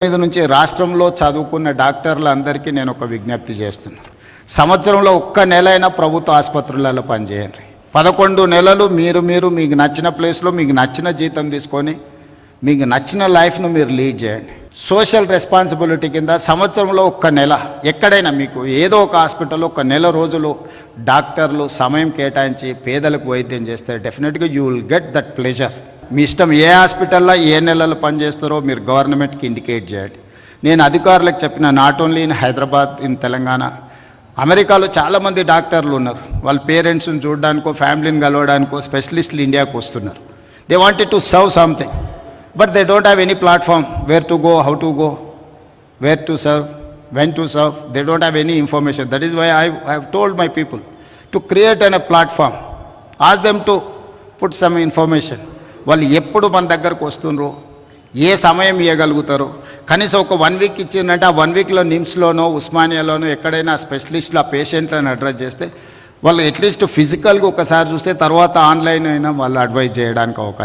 మీద నుంచి రాష్ట్రంలో చదువుకున్న డాక్టర్లందరికీ నేను ఒక విజ్ఞప్తి చేస్తున్నాను. సంవత్సరంలో ఒక్క నెలైనా ప్రభుత్వ ఆసుపత్రులలో పనిచేయండి. 11 నెలలు మీరు మీకు నచ్చిన ప్లేస్లో మీకు నచ్చిన జీతం తీసుకొని మీకు నచ్చిన లైఫ్ను మీరు లీడ్ చేయండి. సోషల్ రెస్పాన్సిబిలిటీ కింద సంవత్సరంలో ఒక్క నెల ఎక్కడైనా మీకు ఏదో ఒక హాస్పిటల్లో ఒక నెల రోజులు డాక్టర్లు సమయం కేటాయించి పేదలకు వైద్యం చేస్తే డెఫినెట్గా you will get that pleasure. మీ ఇష్టం ఏ హాస్పిటల్లో ఏ నెలలు పనిచేస్తారో మీరు గవర్నమెంట్కి ఇండికేట్ చేయండి. నేను అధికారులకు చెప్పిన not only in Hyderabad, in Telangana, అమెరికాలో చాలామంది డాక్టర్లు ఉన్నారు. వాళ్ళ పేరెంట్స్ని చూడడానికో ఫ్యామిలీని కలవడానికో స్పెషలిస్టులు ఇండియాకు వస్తున్నారు. They wanted to serve something, but they don't have any platform where to go, how to go, where to serve, when to serve. They don't have any information. That is why I have told my people to create a platform. Ask them to put some information. వాళ్ళు ఎప్పుడు మన దగ్గరకు వస్తుండ్రో, ఏ సమయం ఇవ్వగలుగుతారో, కనీసం ఒక 1 week ఇచ్చిందంటే ఆ 1 వీక్లో నిమ్స్లోనో ఉస్మానియాలోనో ఎక్కడైనా స్పెషలిస్టులు ఆ పేషెంట్లను అడ్రస్ చేస్తే వాళ్ళు అట్లీస్ట్ ఫిజికల్గా ఒకసారి చూస్తే తర్వాత ఆన్లైన్ అయినా వాళ్ళు అడ్వైజ్ చేయడానికి అవకాశం.